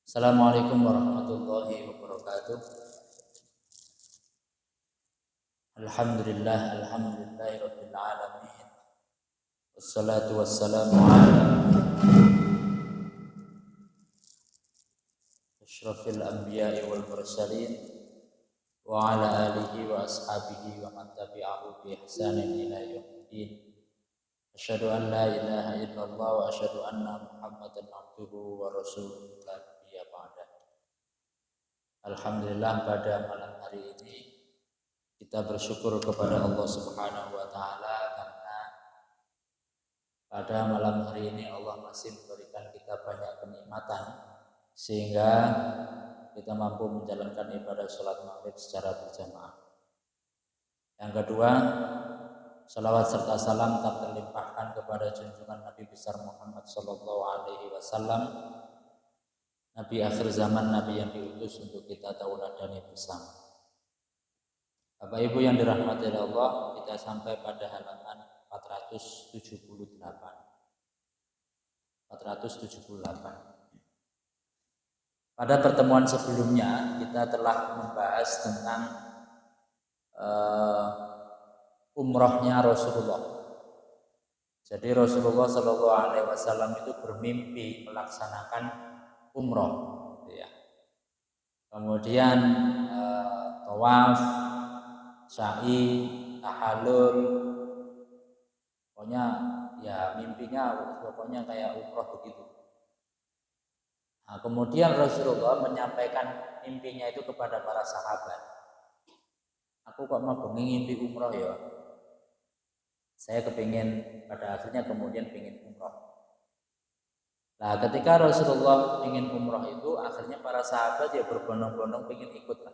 Assalamualaikum warahmatullahi wabarakatuh. Alhamdulillahirabbil alamin. Wassalatu wassalamu ala asyrafil anbiya'i wal mursalin wa ala alihi wa ashabihi wa man tabi'ahu bi ihsanin ila yaumiddin. Asyhadu an la ilaha illallah wa asyhadu anna Muhammadan abduhu wa rasuluhu la nabiyya ba'da. Alhamdulillah, pada malam hari ini kita bersyukur kepada Allah Subhanahu wa taala karena pada malam hari ini Allah masih memberikan kita banyak kenikmatan sehingga kita mampu menjalankan ibadah salat maghrib secara berjamaah. Yang kedua, salawat serta salam tak terlimpahkan kepada junjungan Nabi besar Muhammad sallallahu alaihi wasallam, Nabi akhir zaman, Nabi yang diutus untuk kita tauladani bersama. Bapak Ibu yang dirahmati Allah, kita sampai pada halaman 478. Pada pertemuan sebelumnya kita telah membahas tentang umrohnya Rasulullah. Jadi Rasulullah Shallallahu Alaihi Wasallam itu bermimpi melaksanakan umroh, ya. Kemudian tawaf, sa'i, tahallul, pokoknya ya mimpinya pokoknya kayak umroh begitu. Nah, kemudian Rasulullah menyampaikan mimpinya itu kepada para sahabat. Aku kok mau ngimpi umroh ya. Saya kepingin, pada akhirnya kemudian pengen umroh. Nah, ketika Rasulullah ingin umroh itu, akhirnya para sahabat ya berbondong-bondong pengen ikut lah.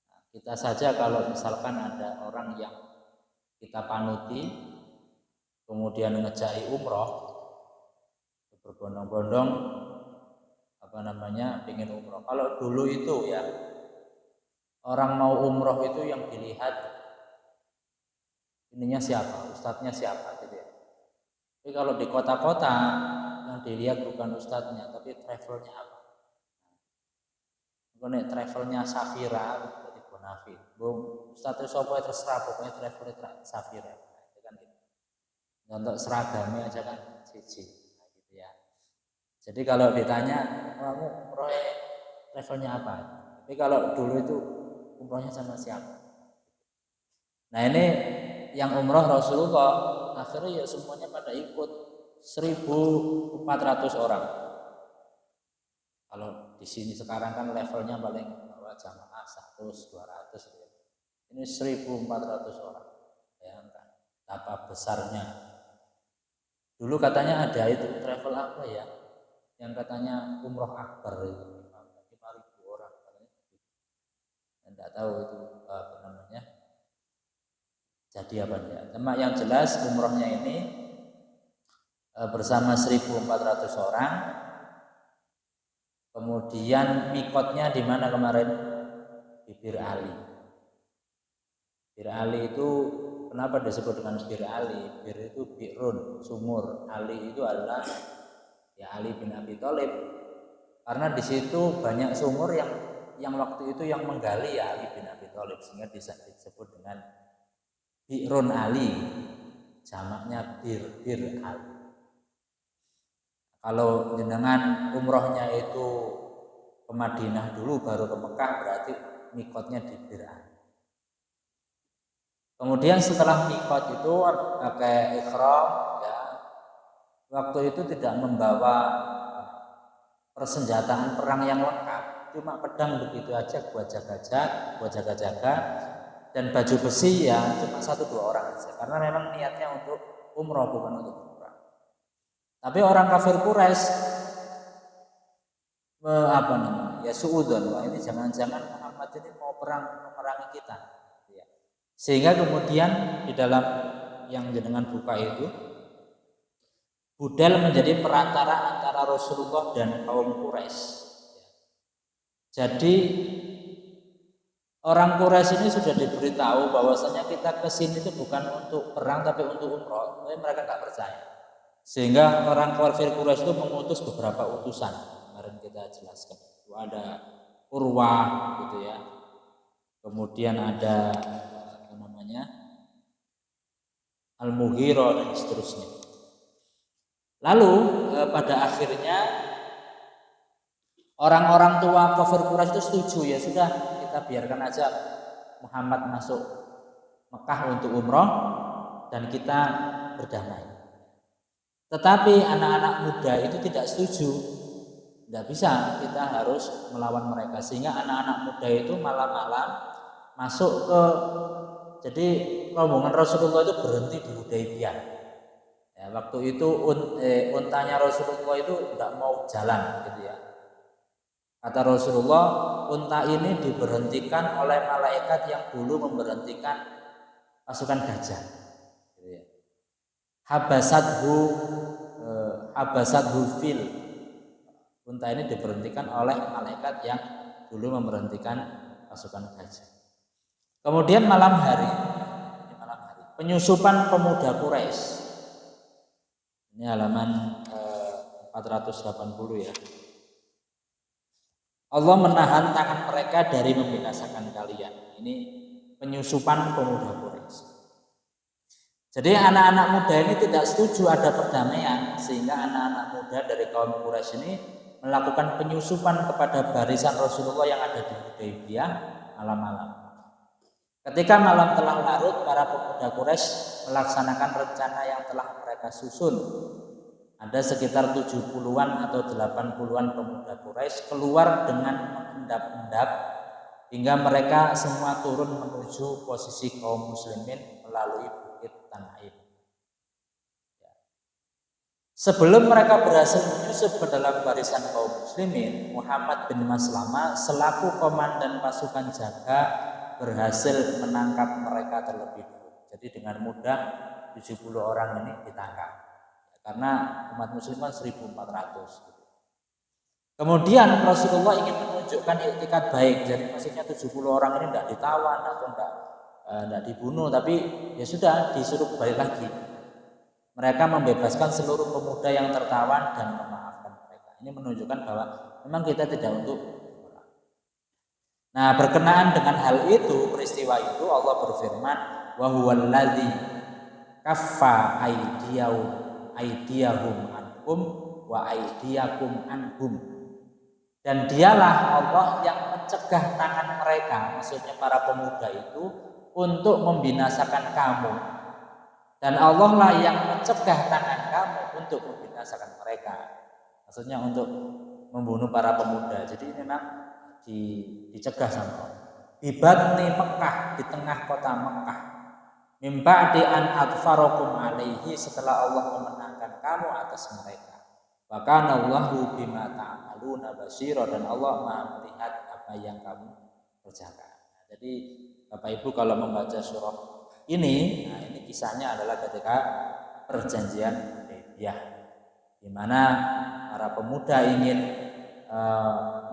Nah, kita saja kalau misalkan ada orang yang kita panuti, kemudian ngejai umroh, berbondong-bondong pengen umroh. Kalau dulu itu ya, orang mau umroh itu yang dilihat ininya siapa, ustadznya siapa gitu ya. Tapi kalau di kota-kota yang dilihat bukan ustadznya, tapi travelnya apa. Kalau travelnya Safira, berarti Bonafit. Ustadznya sopo terserah, pokoknya travelnya Safira. Itu kan gitu. Untuk seragamnya aja kan cici. Nah, gitu ya. Jadi kalau ditanya, kamu umroh travelnya apa? Tapi kalau dulu itu umrohnya sama siapa? Nah, ini yang umroh Rasulullah akhirnya ya semuanya pada ikut 1.400 orang. Kalau di sini sekarang kan levelnya paling bawah jamaah 100, 200 ya. Ini 1.400 orang. Bayangkan betapa besarnya. Dulu katanya ada itu travel apa ya? Yang katanya umroh akbar itu 5.000 orang katanya. Tidak tahu itu apa namanya. Jadi apa ya? Cuma yang jelas umrohnya ini bersama 1.400 orang. Kemudian mikotnya di mana kemarin? Di Bir Ali. Bir Ali itu kenapa disebut dengan Bir Ali? Bir itu birun, sumur. Ali itu adalah ya Ali bin Abi Thalib. Karena di situ banyak sumur yang waktu itu yang menggali ya Ali bin Abi Thalib, sehingga disebut dengan Birun Ali, jamaknya Bir Ali. Kalau jenengan umrohnya itu ke Madinah dulu baru ke Mekah, berarti mikotnya di Bir Ali. Kemudian setelah mikot itu pakai ihram ya. Waktu itu tidak membawa persenjataan perang yang lengkap, cuma pedang begitu aja buat jaga-jaga, dan baju besi ya cuma 1-2 orang saja, karena memang niatnya untuk umroh bukan untuk perang. Tapi orang kafir Quraisy ya suudzon, wah ini jangan-jangan Muhammad ini mau memerangi kita, ya. Sehingga kemudian di dalam yang jenengan buka itu Budal menjadi perantara antara Rasulullah dan kaum Quraisy. Jadi orang Quraisy ini sudah diberitahu bahwasanya kita kesini itu bukan untuk perang tapi untuk umroh, tapi mereka nggak percaya. Sehingga orang kafir Quraisy itu mengutus beberapa utusan. Kemarin kita jelaskan. Itu ada Urwah gitu ya. Kemudian ada apa namanya? Al-Mughirah dan seterusnya. Lalu pada akhirnya orang-orang tua kafir Quraisy itu setuju, ya sudah kita biarkan aja Muhammad masuk Mekah untuk umroh dan kita berdamai. Tetapi anak-anak muda itu tidak setuju. Tidak bisa, kita harus melawan mereka. Sehingga anak-anak muda itu malam-malam masuk ke, jadi rombongan Rasulullah itu berhenti di Hudaybiyah. Ya, waktu itu untanya Rasulullah itu tidak mau jalan gitu ya. Kata Rasulullah, unta ini diberhentikan oleh malaikat yang dulu memberhentikan pasukan gajah. Gitu ya. Habasathu fil. Unta ini diberhentikan oleh malaikat yang dulu memberhentikan pasukan gajah. Kemudian malam hari, penyusupan pemuda Quraisy. Ini halaman 480 ya. Allah menahan tangan mereka dari membinasakan kalian. Ini penyusupan pemuda Quraisy. Jadi anak-anak muda ini tidak setuju ada perdamaian, sehingga anak-anak muda dari kaum Quraisy ini melakukan penyusupan kepada barisan Rasulullah yang ada di Hudaybiyah malam-malam. Ketika malam telah larut, para pemuda Quraisy melaksanakan rencana yang telah mereka susun. Ada sekitar 70-an atau 80-an pemuda Quraisy keluar dengan mengendap-endap hingga mereka semua turun menuju posisi kaum muslimin melalui bukit Tanaim. Sebelum mereka berhasil menyusup ke dalam barisan kaum muslimin, Muhammad bin Maslamah selaku komandan pasukan jaga berhasil menangkap mereka terlebih dulu. Jadi dengan mudah 70 orang ini ditangkap. Karena umat muslim kan 1400. Kemudian Rasulullah ingin menunjukkan iktikat baik. Jadi maksudnya 70 orang ini tidak ditawan atau tidak dibunuh, tapi ya sudah disuruh balik lagi. Mereka membebaskan seluruh pemuda yang tertawan dan memaafkan mereka. Ini menunjukkan bahwa memang kita tidak untuk. Nah, berkenaan dengan hal itu, peristiwa itu Allah berfirman, wa huwallazi kaffa aydiyahum anhum wa aydiyakum anhum. Dan dialah Allah yang mencegah tangan mereka, maksudnya para pemuda itu, untuk membinasakan kamu. Dan Allah lah yang mencegah tangan kamu untuk membinasakan mereka. Maksudnya untuk membunuh para pemuda. Jadi memang dicegah sama Allah. Bibatni Mekah, di tengah kota Mekah. Min ba'di an adfarakum alaihi, setelah Allah memenangkan kamu atas mereka. Wa kana Allahu bima ta'maluna basira, dan Allah Maha melihat apa yang kamu kerjakan. Jadi Bapak Ibu kalau membaca surah ini, nah ini kisahnya adalah ketika perjanjian Hudaybiyah, di mana para pemuda ingin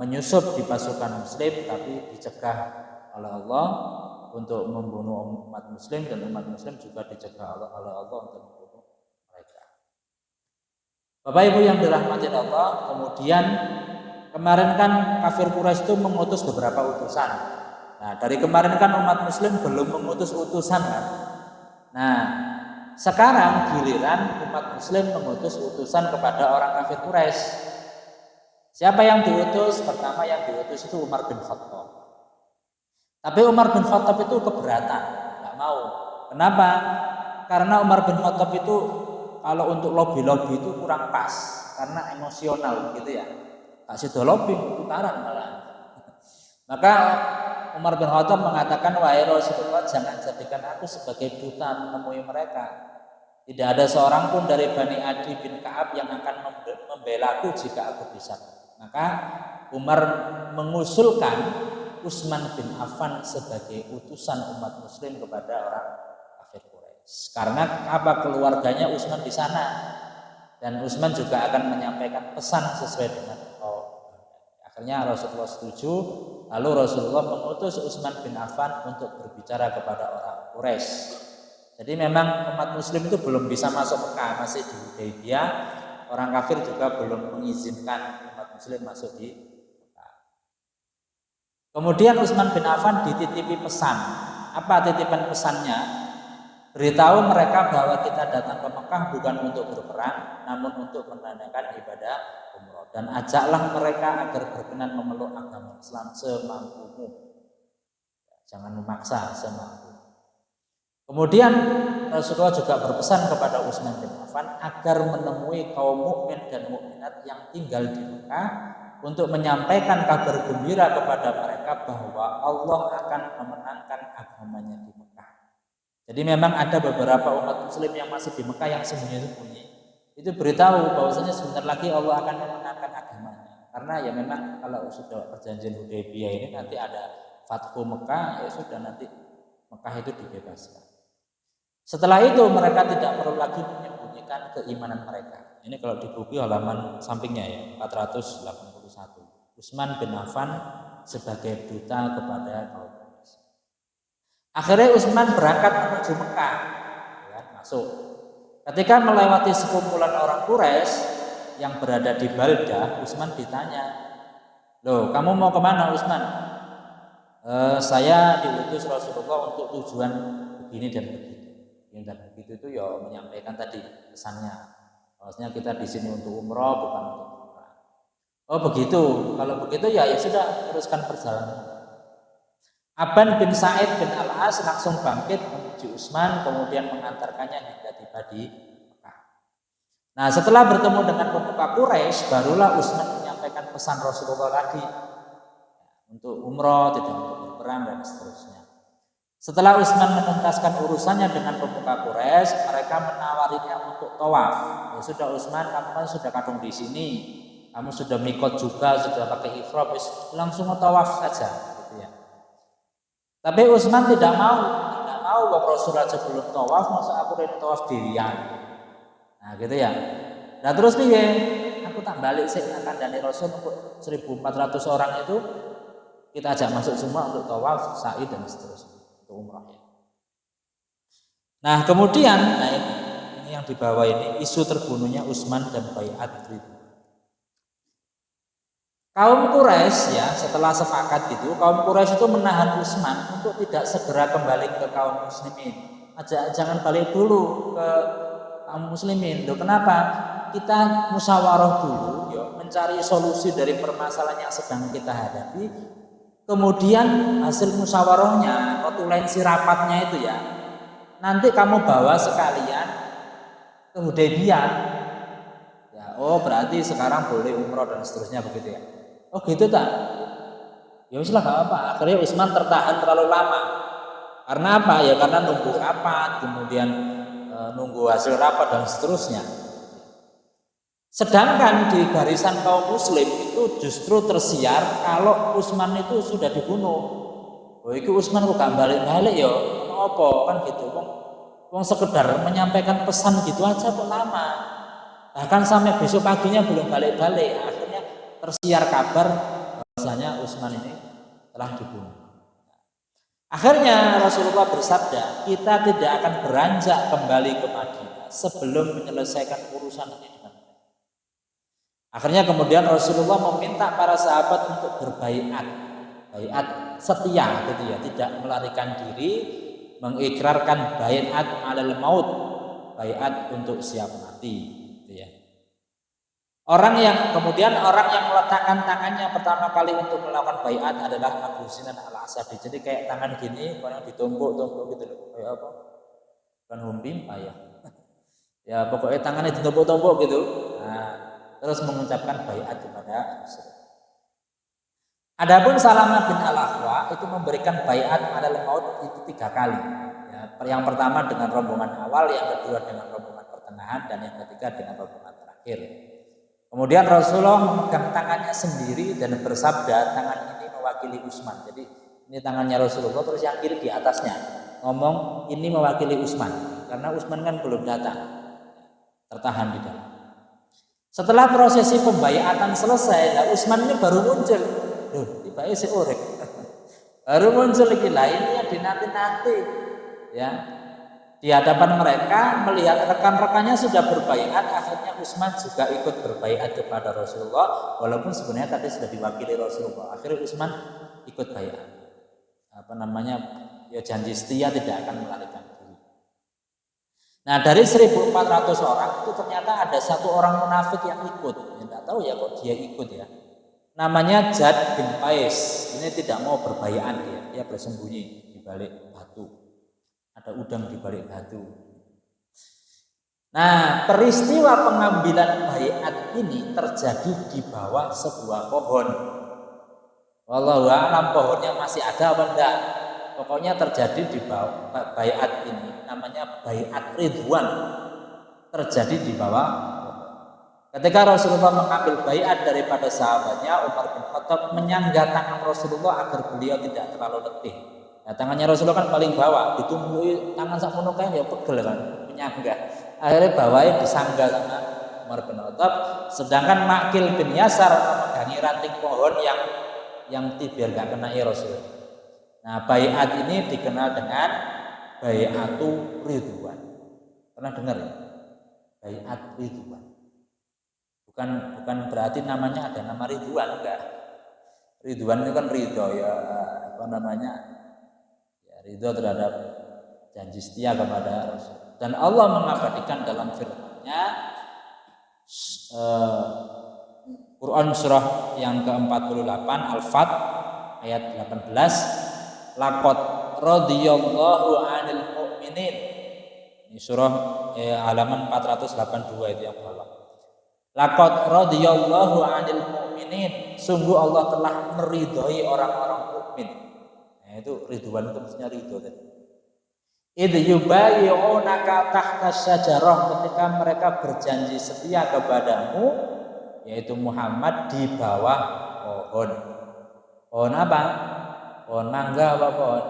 menyusup di pasukan muslim, tapi dicegah oleh Allah untuk membunuh umat muslim, dan umat muslim juga dicegah oleh Allah untuk membunuh mereka. Bapak Ibu yang dirahmati Allah, kemudian kemarin kan kafir Quraisy itu mengutus beberapa utusan. Nah, dari kemarin kan umat muslim belum mengutus utusan kan. Nah, sekarang giliran umat muslim mengutus utusan kepada orang kafir Quraisy. Siapa yang diutus? Pertama yang diutus itu Umar bin Khattab. Tapi Umar bin Khattab itu keberatan, nggak mau. Kenapa? Karena Umar bin Khattab itu kalau untuk lobby itu kurang pas, karena emosional gitu ya. Kasih do lobby putaran malah. Maka Umar bin Khattab mengatakan, wahai Rasulullah, jangan jadikan aku sebagai duta menemui mereka. Tidak ada seorang pun dari Bani Adi bin Ka'ab yang akan membela aku jika aku bisa. Maka Umar mengusulkan Utsman bin Affan sebagai utusan umat muslim kepada orang kafir Quraisy. Karena apa, keluarganya Utsman di sana, dan Utsman juga akan menyampaikan pesan sesuai dengan Akhirnya Rasulullah setuju. Lalu Rasulullah mengutus Utsman bin Affan untuk berbicara kepada orang Quraisy. Jadi memang umat muslim itu belum bisa masuk Mekah, masih di Hudaybiyah. Orang kafir juga belum mengizinkan umat muslim masuk di Mekah. Kemudian Utsman bin Affan dititipi pesan. Apa titipan pesannya? Beritahu mereka bahwa kita datang ke Mekah bukan untuk berperang, namun untuk menandakan ibadah umroh. Dan ajaklah mereka agar berkenan memeluk agama Islam semampumu. Jangan memaksa, semampu. Kemudian Rasulullah juga berpesan kepada Utsman bin Affan agar menemui kaum mukmin dan mukminat yang tinggal di Mekah untuk menyampaikan kabar gembira kepada mereka bahwa Allah akan memenangkan agamanya di Mekah. Jadi memang ada beberapa umat muslim yang masih di Mekah yang sembunyi-sembunyi. Itu beritahu bahwasanya sebentar lagi Allah akan memenangkan agamanya. Karena ya memang kalau sudah perjanjian Hudaybiyah ini nanti ada Fathu Mekah, ya sudah nanti Mekah itu dibebaskan. Setelah itu mereka tidak perlu lagi menyembunyikan keimanan mereka. Ini kalau di buku halaman sampingnya ya, 481. Utsman bin Affan sebagai duta kepada kaum Quraisy. Akhirnya Utsman berangkat menuju Mekah, ya, masuk. Ketika melewati sekumpulan orang Quraisy yang berada di Baldah, Utsman ditanya, "Loh, kamu mau kemana, Utsman?" Saya diutus Rasulullah untuk tujuan begini dan begitu. Ini dan begitu itu ya menyampaikan tadi pesannya. Maksudnya kita di sini untuk umroh bukan untuk umrah. Oh begitu. Kalau begitu ya sudah teruskan perjalanan. Aban bin Sa'id bin Al-As langsung bangkit menuju Utsman, kemudian mengantarkannya hingga tiba di Mekah. Nah setelah bertemu dengan pemuka Quraisy, barulah Utsman menyampaikan pesan Rasulullah tadi untuk umroh, tidak untuk berperang dan seterusnya. Setelah Utsman menuntaskan urusannya dengan pemuka Quraisy, mereka menawarinya untuk tawaf. Ya sudah Utsman, kamu kan sudah kadung di sini, kamu sudah mikot juga, sudah pakai ihram, langsung tawaf saja, gitu ya. Tapi Utsman tidak mau bahwa Rasulullah sebelum tawaf, masa aku udah tawaf dirian. Nah gitu ya. Nah terus nih, aku tak balik sih akan dari Rasul untuk 1.400 orang itu kita ajak masuk semua untuk tawaf, sa'i dan seterusnya. Umrah ya. Nah kemudian ini yang di bawah ini isu terbunuhnya Utsman dan Bai'at itu. Kaum Quraisy ya setelah sepakat gitu, kaum Quraisy itu menahan Utsman untuk tidak segera kembali ke kaum muslimin. Jangan balik dulu ke kaum muslimin. Loh, kenapa? Kita musyawarah dulu, yuk, mencari solusi dari permasalahan yang sedang kita hadapi. Kemudian hasil musyawarahnya, notulensi rapatnya itu ya, nanti kamu bawa sekalian ke Hudaybiyah. Ya, oh berarti sekarang boleh umroh dan seterusnya begitu ya. Oh gitu tak? Ya wis lah gak apa. Akhirnya Utsman tertahan terlalu lama. Karena apa? Ya karena nunggu rapat, kemudian nunggu hasil rapat dan seterusnya. Sedangkan di barisan kaum muslim itu justru tersiar kalau Utsman itu sudah dibunuh. Oh itu Utsman kok gak balik-balik ya, apa kan gitu. Wong sekedar menyampaikan pesan gitu aja kok lama. Bahkan sampai besok paginya belum balik-balik. Akhirnya tersiar kabar bahwasanya Utsman ini telah dibunuh. Akhirnya Rasulullah bersabda, kita tidak akan beranjak kembali ke Madinah sebelum menyelesaikan urusan ini. Akhirnya kemudian Rasulullah meminta para sahabat untuk berbaiat, baiat setia gitu ya, tidak melarikan diri, mengikrarkan baiat alal maut, baiat untuk siap mati gitu ya. Orang yang meletakkan tangannya pertama kali untuk melakukan baiat adalah Abu Sinan Al-Asadi. Jadi kayak tangan gini, orang ditumpuk-tumpuk gitu loh, kayak apa? Bukan humpimpa ya. Ya pokoknya tangannya ditumpuk-tumpuk gitu. Nah, terus mengucapkan baiat kepada Rasul. Adapun Salamah bin Al-Aqwa itu memberikan baiat alal maut itu 3 kali. Ya, yang pertama dengan rombongan awal, yang kedua dengan rombongan pertengahan, dan yang ketiga dengan rombongan terakhir. Kemudian Rasulullah memegang tangannya sendiri dan bersabda, tangan ini mewakili Utsman. Jadi ini tangannya Rasulullah, terus yang kiri di atasnya ngomong ini mewakili Utsman, karena Utsman kan belum datang, tertahan di dalam. Setelah prosesi pembaiatan selesai, Utsman ini baru muncul. Loh, tiba-tiba si urip. Baru muncul lagi lah, ini yang dinanti-nanti. Ya. di hadapan mereka melihat rekan-rekannya sudah berbaiat, akhirnya Utsman juga ikut berbaiat kepada Rasulullah walaupun sebenarnya tadi sudah diwakili Rasulullah. Akhirnya Utsman ikut baiat. Ya janji setia tidak akan melarikan diri. Nah, dari 1.400 orang itu ternyata ada satu orang munafik yang ikut. Ya, tidak tahu ya kok dia ikut ya. Namanya Jad bin Qais. Ini tidak mau berbaiat dia bersembunyi di balik batu. Ada udang di balik batu. Nah, peristiwa pengambilan baiat ini terjadi di bawah sebuah pohon. Wallahu a'lam pohonnya masih ada apa enggak. Pokoknya terjadi di bawah baiat ini, namanya baiat Ridwan. Terjadi di bawah. Ketika Rasulullah mengambil baiat daripada sahabatnya, Umar bin Khattab menyangga tangan Rasulullah agar beliau tidak terlalu letih. Nah, tangannya Rasulullah kan paling bawah, ditumbuhi tangan sakmono kae ya pegel kan, menyangga. Akhirnya bawahnya disangga sama Umar bin Khattab, sedangkan Maqil bin Yasar memegangi ranting pohon yang biar gak kena Rasulullah. Nah, baiat ini dikenal dengan baiatu Ridwan. Pernah dengar ya? Baiat Ridwan. Bukan berarti namanya ada nama Ridwan, enggak. Ridwan itu kan ridho ya, ya ridho terhadap janji setia kepada Rasul. Dan Allah mengabadikan dalam firman-Nya Quran surah yang ke-48 Al-Fat ayat 18, laqad radhiyallahu 'anil mu'minin. Ini surah halaman 482 itu yang bawah. Laqad radhiyallahu 'anil mu'minin. Sungguh Allah telah meridhoi orang-orang mukmin. Nah, itu ridwan itu maksudnya ridho tadi. Idh yubayyi'unaka tahta syajarah, ketika mereka berjanji setia kepadamu yaitu Muhammad di bawah pohon. Pohon apa? Pohon mangga apa pohon?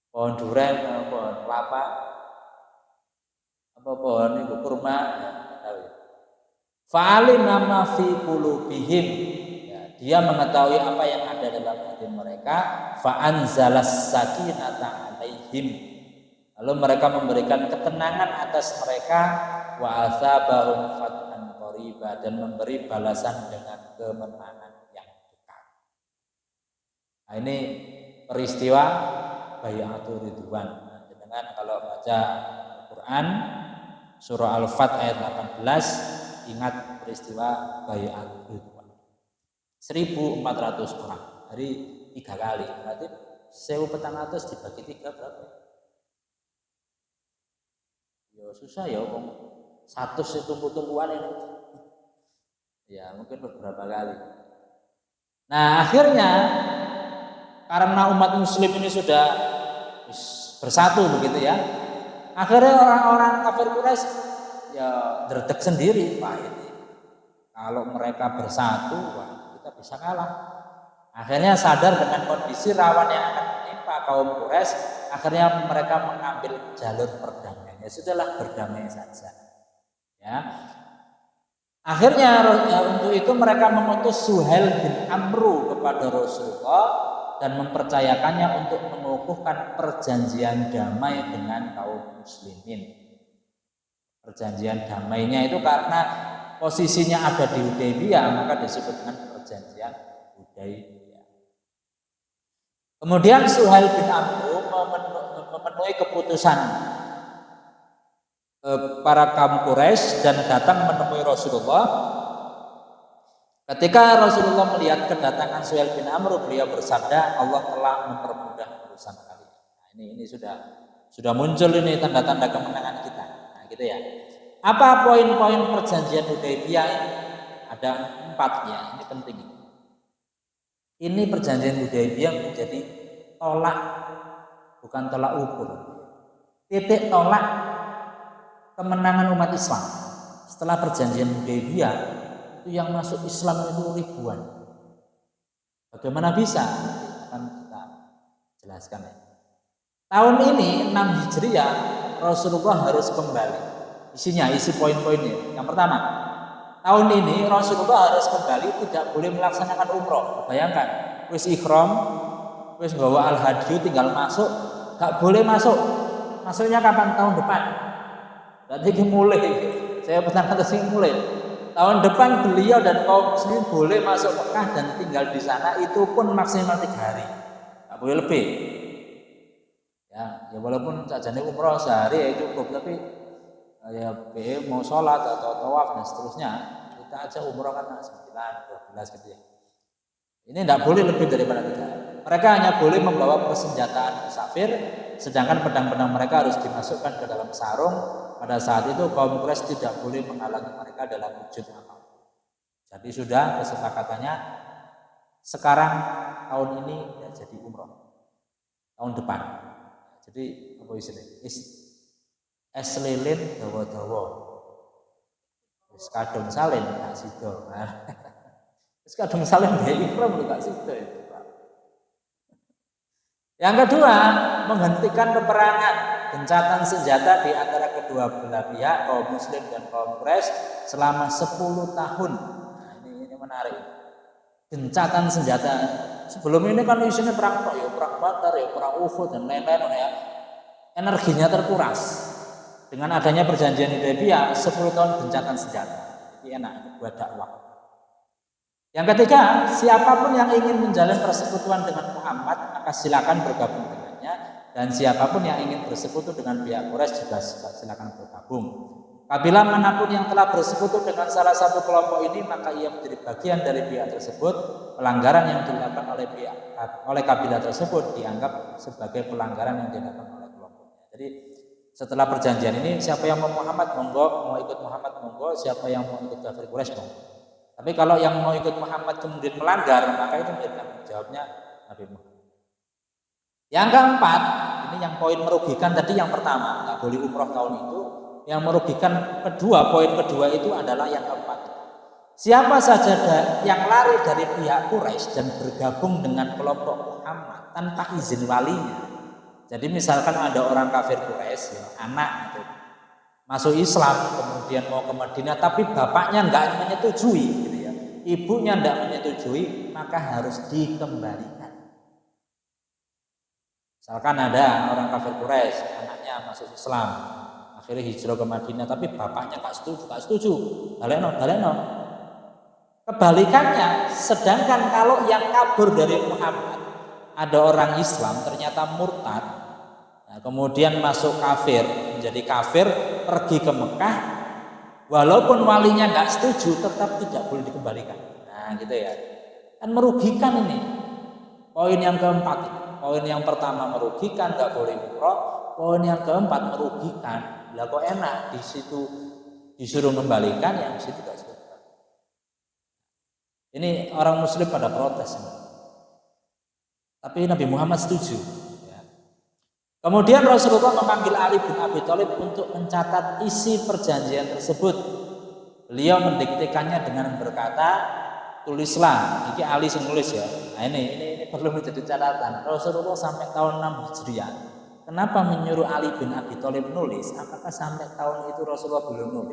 Pohon duren apa pohon kelapa? Apa pohon itu kurma? Fa'alima ma fi qulubihim. Ya, dia mengetahui apa yang ada dalam hati mereka. Fa'anzalas sakinata 'alaihim. Lalu mereka memberikan ketenangan atas mereka, wa asabahum fathan qariba, dan memberi balasan dengan kemenangan yang dekat. Nah, ini peristiwa baiatul ridwan. Dengan kalau baca Al-Qur'an surah Al-Fat ayat 18, ingat peristiwa baiatul ridwan. 1.400 orang dari 3 kali, berarti 1.400 dibagi 3 berapa? Ya susah ya, 100 itu tumbuhan ini. Ya mungkin beberapa kali. Nah, akhirnya karena umat muslim ini sudah bersatu begitu ya. Akhirnya orang-orang kafir Quraisy ya derdek sendiri, Pak ini. Kalau mereka bersatu, wah, kita bisa kalah. Akhirnya sadar dengan kondisi rawan yang akan menimpa kaum Quraisy, akhirnya mereka mengambil jalur perdamaian. Ya sudahlah, berdamai saja. Ya. Akhirnya untuk itu mereka mengutus Suhail bin Amru kepada Rasulullah dan mempercayakannya untuk mengukuhkan perjanjian damai dengan kaum muslimin. Perjanjian damainya itu karena posisinya ada di Hudaybiyah, maka disebut dengan perjanjian Hudaybiyah. Kemudian Suhail bin Amru memenuhi keputusan para kaum Quraisy dan datang menemui Rasulullah. Ketika Rasulullah melihat kedatangan Suhail bin Amr, beliau bersabda, Allah telah mempermudah urusan kalian. Nah, ini sudah muncul ini tanda-tanda kemenangan kita. Nah, gitu ya. Apa poin-poin perjanjian Hudaybiyah? Ada 4 ya, ini penting. Ini perjanjian Hudaybiyah menjadi tolak, bukan tolak ukur. Titik tolak kemenangan umat Islam. Setelah perjanjian Hudaybiyah itu yang masuk Islam itu ribuan. Bagaimana bisa? Akan kita jelaskan ya. Tahun ini 6 Hijriah Rasulullah harus kembali. Isi poin-poinnya. Yang pertama, tahun ini Rasulullah harus kembali, tidak boleh melaksanakan umroh. Bayangkan, wis ihram, wis bawa al-hadyu, tinggal masuk, Gak boleh masuk. Masuknya kapan? Tahun depan. Berarti mulai. Saya pesan atas ini mulai. Tahun depan beliau dan kaum muslimin boleh masuk Mekah dan tinggal di sana, itu pun maksimal 3 hari. Gak boleh lebih. Ya walaupun sajane umroh sehari ya cukup, tapi ya mau sholat atau tawaf dan seterusnya, kita aja umroh kan 9, 12 gitu ya. Ini tidak boleh lebih daripada 3. Mereka hanya boleh membawa persenjataan musafir, sedangkan pedang-pedang mereka harus dimasukkan ke dalam sarung. Pada saat itu kaum Quraisy tidak boleh menghalangi mereka dalam wujud apapun. Jadi sudah kesepakatannya sekarang tahun ini ya jadi umroh, tahun depan. Jadi apa istilahnya? Es lilin dawa-dawa. Wis kadung salin gak sida. Wis kadung salin gawe ikram gak sida itu, Pak. Yang kedua, menghentikan peperangan, gencatan senjata di antara kedua belah pihak, kaum muslim dan kaum Quraisy selama 10 tahun. Nah, ini menarik. Gencatan senjata. Sebelum ini kan isinya perang tok ya, perang Badar ya, perang Uhud dan lain-lain ya. Energinya terkuras. Dengan adanya perjanjian Hudaybiyah, 10 tahun gencatan senjata. Jadi enak buat dakwah. Yang ketiga, siapapun yang ingin menjalin persekutuan dengan Muhammad, maka silakan bergabung dengannya. Dan siapapun yang ingin bersekutu dengan pihak Quraisy juga silakan bergabung. Apabila manapun yang telah bersekutu dengan salah satu kelompok ini, maka ia menjadi bagian dari pihak tersebut. Pelanggaran yang dilakukan oleh kabilah tersebut dianggap sebagai pelanggaran yang dilakukan oleh kelompoknya. Jadi setelah perjanjian ini, siapa yang mau Muhammad monggo, mau ikut Muhammad monggo, siapa yang mau ikut kafir Quraisy monggo. Tapi kalau yang mau ikut Muhammad kemudian melanggar, maka itu menjadi tanggung jawabnya Nabi Muhammad. Yang keempat, ini yang poin merugikan tadi yang pertama, nggak boleh umroh tahun itu. Yang merugikan kedua, poin kedua itu adalah yang keempat. Siapa saja yang lari dari pihak Quraisy dan bergabung dengan kelompok Muhammad tanpa izin walinya. Jadi misalkan ada orang kafir Quraisy, ya, anak itu masuk Islam, kemudian mau ke Madinah, tapi bapaknya nggak menyetujui, gitu ya. Ibunya nggak menyetujui, maka harus dikembalikan. Misalkan ada orang kafir Quraisy, anaknya masuk Islam, akhirnya hijrah ke Madinah, tapi bapaknya gak setuju, baleno. Kebalikannya, sedangkan kalau yang kabur dari Muhammad ada orang Islam ternyata murtad, nah, kemudian masuk kafir, menjadi kafir, pergi ke Mekah, walaupun walinya gak setuju, tetap tidak boleh dikembalikan. Nah gitu ya, kan merugikan ini. Poin yang keempat ini. Poin yang pertama merugikan, gak boleh umroh. Poin yang keempat merugikan. Lah kok enak, di situ disuruh membalikan, yang di situ tidak suruh. Ini orang muslim pada protes. Tapi Nabi Muhammad setuju. Ya. Kemudian Rasulullah memanggil Ali bin Abi Thalib untuk mencatat isi perjanjian tersebut. Beliau mendiktekannya dengan berkata, tulislah. Ini Ali yang nulis ya. Nah ini perlu menjadi catatan. Rasulullah sampai tahun 6 Hijriah. Kenapa menyuruh Ali bin Abi Thalib nulis? Apakah sampai tahun itu Rasulullah belum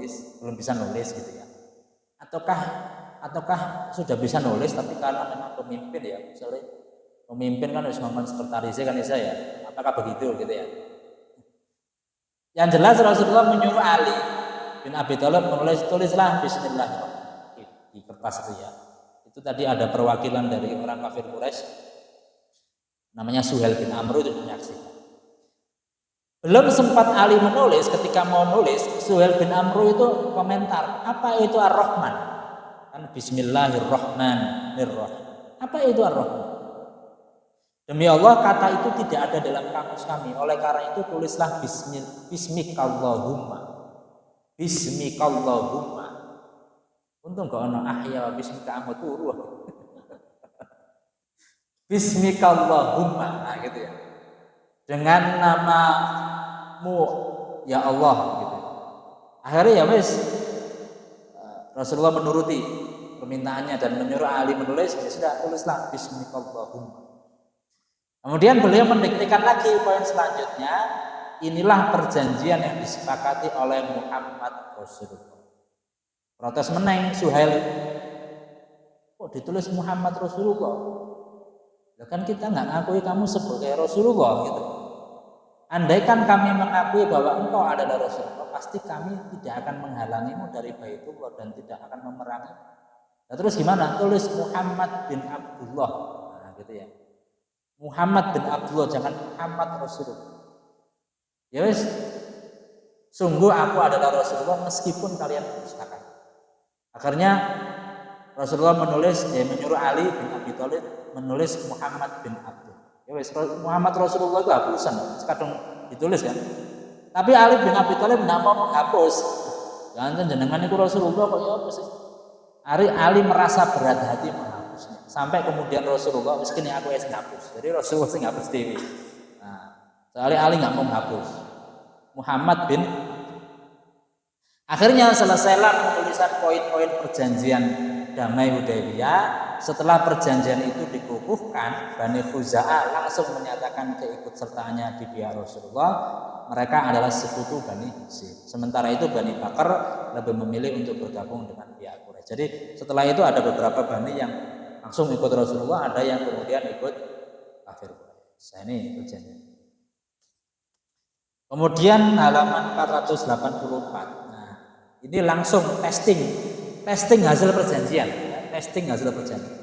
bisa nulis gitu ya? Ataukah sudah bisa nulis tapi karena memang pemimpin ya, misalnya pemimpin kan harus ngomong sekretarisnya kan ya? Apakah begitu gitu ya? Yang jelas Rasulullah menyuruh Ali bin Abi Thalib tulislah Bismillahirrahmanirrahim di kertas itu ya. Itu tadi ada perwakilan dari orang kafir Quraisy, namanya Suhail bin Amr itu menyaksikan. Belum sempat Ali menulis, ketika mau nulis, Suhail bin Amr itu komentar, apa itu Ar-Rahman? Kan Bismillahirrahmanirrahim. Apa itu Ar-Rahman? Demi Allah, kata itu tidak ada dalam kamus kami. Oleh karena itu tulislah Bismikallahumma. Bismikallahumma. Untung gak ono ahya bismika amuturu. Bismikallahumma. Nah gitu ya. Dengan namamu ya Allah gitu. Akhirnya ya wes Rasulullah menuruti permintaannya dan menyuruh Ali menulis, ya sudah tulislah Bismikallahumma. Kemudian beliau mendiktekan lagi poin selanjutnya, inilah perjanjian yang disepakati oleh Muhammad Rasulullah. Protes meneng Suhail, kok ditulis Muhammad Rasulullah? Ya kan kita nggak ngakui kamu sebagai Rasulullah gitu. andaikan kami mengakui bahwa engkau adalah Rasulullah, pasti kami tidak akan menghalangimu dari Baitullah dan tidak akan memerangi. Nah, terus gimana? Tulis Muhammad bin Abdullah. Nah, gitu ya. Muhammad bin Abdullah, jangan Muhammad Rasulullah. Ya wis, sungguh aku adalah Rasulullah meskipun kalian mendustakan. Akhirnya Rasulullah menyuruh Ali bin Abi Thalib menulis Muhammad bin Abdul. Ya wis, Muhammad Rasulullah itu hapusan, kadang ditulis kan. Tapi Ali bin Abi Thalib tidak mau menghapus. Jangan jenengan itu Rasulullah kok ya apa sih? Ali merasa berat hati menghapusnya. Sampai kemudian Rasulullah, wis kene aku wis ngapus. Jadi Rasulullah sing ngapus dewi. Nah, soalnya Ali nggak mau menghapus. Muhammad bin. Akhirnya selesailah penulisan poin-poin perjanjian damai Hudaybiyah. Setelah perjanjian itu dikukuhkan, Bani Khuza'ah langsung menyatakan keikutsertaannya di pihak Rasulullah. Mereka adalah sekutu Bani Hashim. Sementara itu Bani Bakar lebih memilih untuk bergabung dengan pihak Quraisy. Jadi setelah itu ada beberapa Bani yang langsung ikut Rasulullah, ada yang kemudian ikut kafir Quraisy. Nah, ini perjanjian. Kemudian halaman 484. Nah, ini langsung testing hasil perjanjian, testing hasil perjanjian.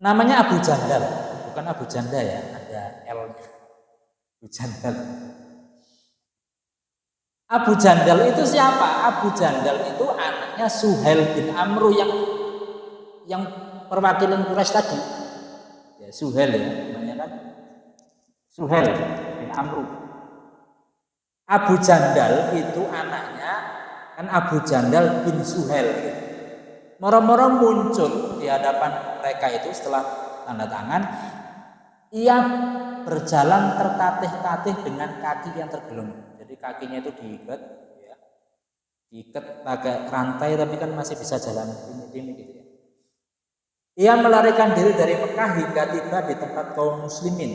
Namanya Abu Jandal, bukan Abu Janda ya, ada L-nya. Abu Jandal. Abu Jandal itu siapa? Abu Jandal itu anaknya Suhail bin Amru yang perwakilan Quraisy tadi. Ya, Suhail ya, namanya kan Suhail bin Amru. Abu Jandal itu anaknya kan Abu Jandal bin Suhail. Moro-moro muncul di hadapan mereka itu setelah tanda tangan, ia berjalan tertatih-tatih dengan kaki yang tergelung. Jadi kakinya itu diikat, ya, diikat pakai rantai, tapi kan masih bisa jalan timik-timik gitu ya. Ia melarikan diri dari Mekah hingga tiba di tempat kaum muslimin.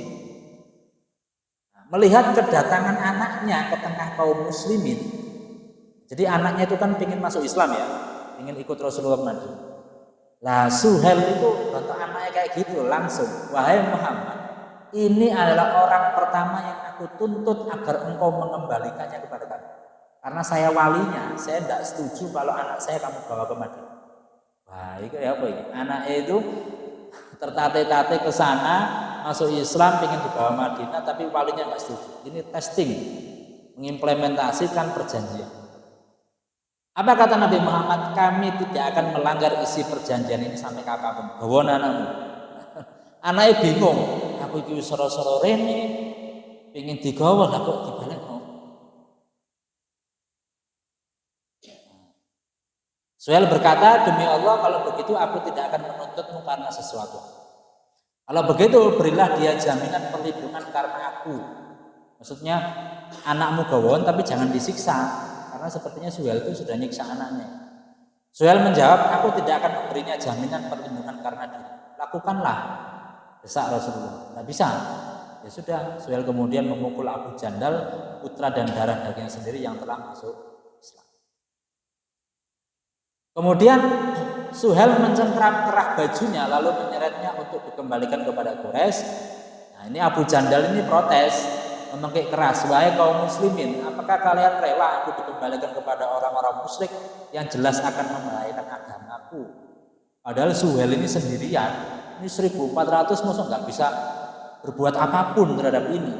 Melihat kedatangan anaknya ke tengah kaum muslimin, jadi anaknya itu kan ingin masuk Islam ya, ingin ikut Rasulullah Nabi. Lah Suhail itu nonton anaknya kayak gitu langsung, wahai Muhammad, ini adalah orang pertama yang aku tuntut agar engkau mengembalikannya kepada kami. Karena saya walinya, saya tidak setuju kalau anak saya kamu bawa ke Madinah. Wah, itu ya apa ini? Anaknya itu tertatih-tatih ke sana, masuk Islam, ingin dibawa Madinah, tapi walinya nggak setuju. Ini testing, mengimplementasikan perjanjian. Apa kata Nabi Muhammad? Kami tidak akan melanggar isi perjanjian ini sampai kapanpun. Bawa anakmu. Anaknya bingung. Aku itu soro-soro rene, ingin digawa, lah kok dibalik mau. Suhail berkata, demi Allah kalau begitu aku tidak akan menuntutmu karena sesuatu. Kalau begitu berilah dia jaminan perlindungan karena aku. Maksudnya anakmu gawon tapi jangan disiksa. Karena sepertinya Suhail itu sudah nyiksa anaknya. Suhail menjawab, aku tidak akan memberinya jaminan perlindungan karena diri. Lakukanlah, desak Rasulullah. Tidak bisa. Ya sudah, Suhail kemudian memukul Abu Jandal, putra dan darah daging sendiri yang telah masuk Islam. Kemudian Suhail mencengkram kerah bajunya lalu menyeretnya untuk dikembalikan kepada Quraisy. Nah, ini Abu Jandal ini protes, memengkik keras, wahai kaum muslimin, apakah kalian rela aku dikembalikan kepada orang-orang musyrik yang jelas akan membahayakan agamaku? Padahal Suhail ini sendirian, ini 1400 musuh nggak bisa berbuat apapun terhadap ini.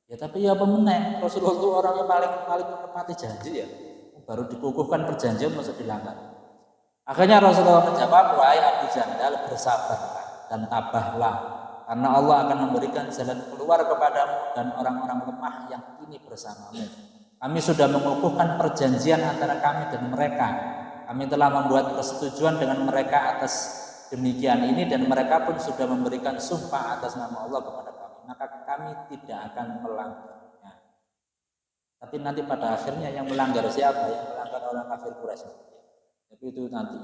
Ya tapi ya pemenang, Rasulullah itu orangnya paling menepati janji ya. Baru dikukuhkan perjanjian masuk dilanggar. Akhirnya Rasulullah menjawab, wahai Abu Jandal, bersabarlah dan tabahlah, karena Allah akan memberikan jalan keluar kepadamu dan orang-orang lemah yang kini bersamamu. Kami sudah mengukuhkan perjanjian antara kami dan mereka. Kami telah membuat persetujuan dengan mereka atas demikian ini dan mereka pun sudah memberikan sumpah atas nama Allah kepada kami. Maka kami tidak akan melanggarnya. Tapi nanti pada akhirnya yang melanggar siapa? Yang melanggar orang kafir Quraisy. Tapi itu nanti.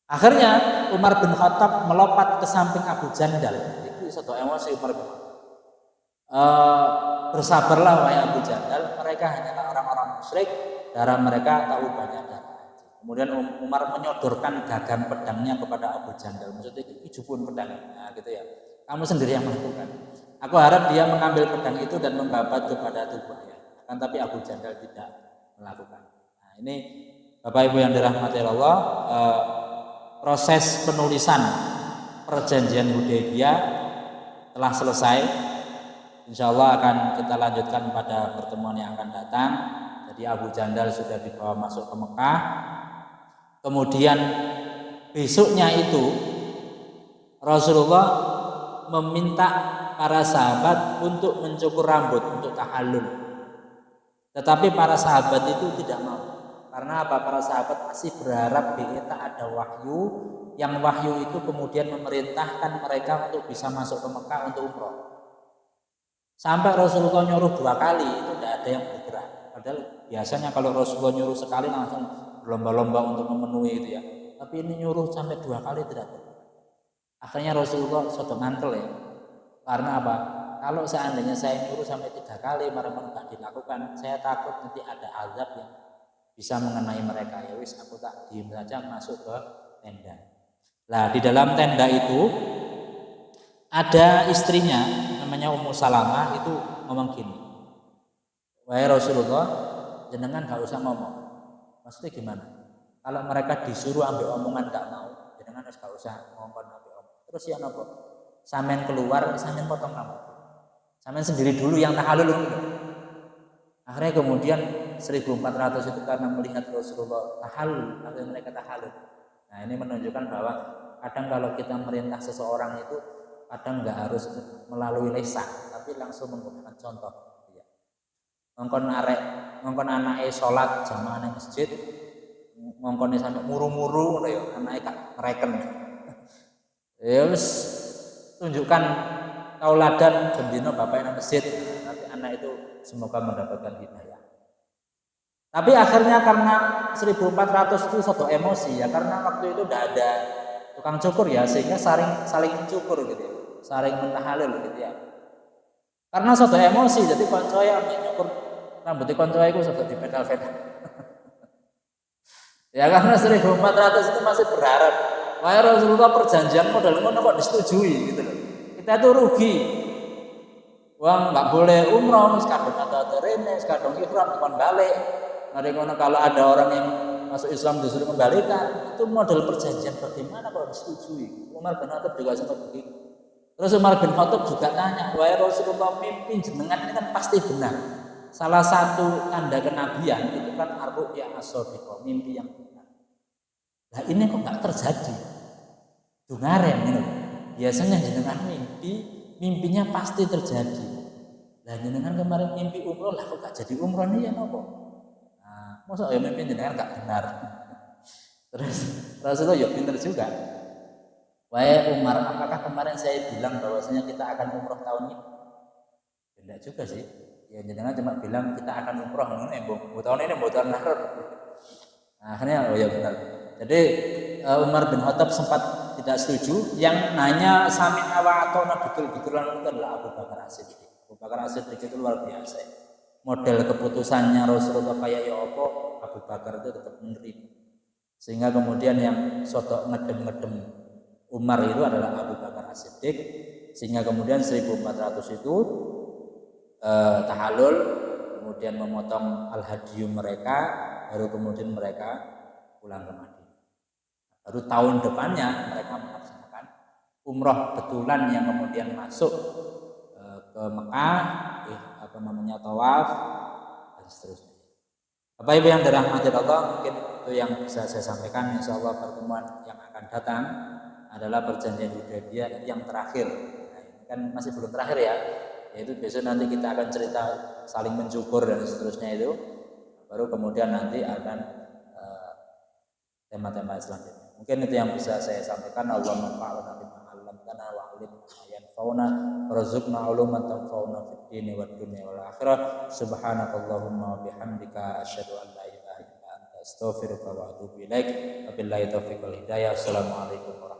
Akhirnya Umar bin Khattab melompat ke samping Abu Jandal. Itu satu emosi Umar bin Khattab. Bersabarlah wahai Abu Jandal, mereka hanyalah orang-orang musyrik, darah mereka tahu banyak darah. Kemudian Umar menyodorkan gagang pedangnya kepada Abu Jandal. Maksudnya itu pun pedangnya, nah, gitu ya. Kamu sendiri yang melakukan. Aku harap dia mengambil pedang itu dan membabat kepada tubuh ayah. Akan tapi Abu Jandal tidak melakukan. Nah, ini Bapak Ibu yang dirahmati Allah, proses penulisan perjanjian Hudaybiyah telah selesai. Insya Allah akan kita lanjutkan pada pertemuan yang akan datang. Jadi Abu Jandal sudah dibawa masuk ke Mekah. Kemudian besoknya itu Rasulullah meminta para sahabat untuk mencukur rambut, untuk tahallul. Tetapi para sahabat itu tidak mau. Karena apa? Para sahabat masih berharap kita ada wahyu, yang wahyu itu kemudian memerintahkan mereka untuk bisa masuk ke Mekah untuk umroh. Sampai Rasulullah nyuruh 2 kali itu tidak ada yang bergerak. Padahal biasanya kalau Rasulullah nyuruh sekali langsung berlomba-lomba untuk memenuhi itu ya. Tapi ini nyuruh sampai 2 kali tidak bergerak. Akhirnya Rasulullah sudah mantel ya. Karena apa? Kalau seandainya saya nyuruh sampai 3 kali mereka tidak dilakukan, saya takut nanti ada azab yang bisa mengenai mereka. Ya wis, aku tak diem saja masuk ke tenda. Nah, di dalam tenda itu ada istrinya namanya Ummu Salamah, itu ngomong gini, wahai Rasulullah, jenengan gak usah ngomong. Maksudnya gimana? Kalau mereka disuruh ambil omongan gak mau, jenengan harus gak usah ngomong ambil omong. Terus ya nopo? Samen keluar, samen potong rambut. Samen sendiri dulu yang tahallul gitu. Akhirnya kemudian 1400 itu karena melihat Rasulullah tahallul, akhirnya mereka tahallul. Nah, ini menunjukkan bahwa kadang kalau kita merintah seseorang itu kadang nggak harus melalui lisan, tapi langsung menggunakan contoh. Ya. Ngongkon anake sholat jamaah nang masjid, ngongkone sampai muru-muru ngono ya, anake gak ngreken. Ya wis tunjukkan tauladan gendino bapak nang masjid, nanti anak itu semoga mendapatkan hidayah. Tapi akhirnya karena 1400 itu satu emosi ya, karena waktu itu udah ada tukang cukur ya, sehingga saling mencukur gitu ya, saling mentahalil gitu ya. Karena suatu emosi, jadi koncoy yang nyukur rambut koncoy itu sudah dipedal-pedal. Ya karena 1400 itu masih berharap, wahai Rasulullah perjanjian modal ngono kok disetujui gitu loh. Kita itu rugi. Wong nggak boleh umroh, kadang ada rene, kadang ihram kon balik. Mari ngono kalau ada orang yang masuk Islam disuruh kembalikan, itu model perjanjian bagaimana kalau disetujui? Umar bin Khattab juga sempat begitu. Terus Umar bin Khattab juga tanya, wahai Rasulullah, mimpi jenengan ini kan pasti benar. Salah satu tanda kenabian itu kan ar-ru'ya as-shadiqah, mimpi yang benar. Nah ini kok nggak terjadi? Dungaren gitu. Biasanya jenengan mimpinya pasti terjadi. Nah jenengan kemarin mimpi umroh, lah kok gak jadi umroh nih ya nopo? Nah, masa ya mimpi jenengan gak benar. Terus Rasulullah ya pinter juga. Wahai Umar, apakah kemarin saya bilang bahwasanya kita akan umroh tahun ini? Tidak juga sih. Ya jenengan cuma bilang kita akan umroh ini, tahun ini tahun lalu. Nah, akhirnya oh ya benar. Jadi Umar bin Khattab sempat tidak setuju. Yang nanya sami'na wa ata'na betul-betulan itu adalah Abu Bakar As-Siddiq. Abu Bakar As-Siddiq itu luar biasa. Model keputusannya Rasulullah kayak ya apa, Abu Bakar itu tetap menerima. Sehingga kemudian yang sotok ngedem-ngedem Umar itu adalah Abu Bakar As-Siddiq. Sehingga kemudian 1400 itu tahallul, kemudian memotong al-hadiyum mereka, baru kemudian mereka pulang ke Madinah. Baru tahun depannya mereka melaksanakan umroh betulan yang kemudian masuk ke Mekah, tawaf dan seterusnya. Bapak Ibu yang dirahmati Allah, mungkin itu yang bisa saya sampaikan. Insya Allah pertemuan yang akan datang adalah perjanjian Hudaybiyah yang terakhir. Nah, ini kan masih belum terakhir ya. Yaitu besok nanti kita akan cerita saling mencukur dan seterusnya itu. Baru kemudian nanti akan tema-tema selanjutnya. Mungkin itu yang bisa saya sampaikan. Allahumma fa'alna bima 'allamtana wa 'allimna ma yanfa'una warzuqna 'uluman tanfa'una fid dini wad dunya wal akhirah. Subhanakallahumma wa bihamdika asyhadu an la ilaha illa anta astaghfiruka wa atubu ilaik. Wabillahi taufiq wal hidayah. Assalamualaikum warahmatullahi wabarakatuh.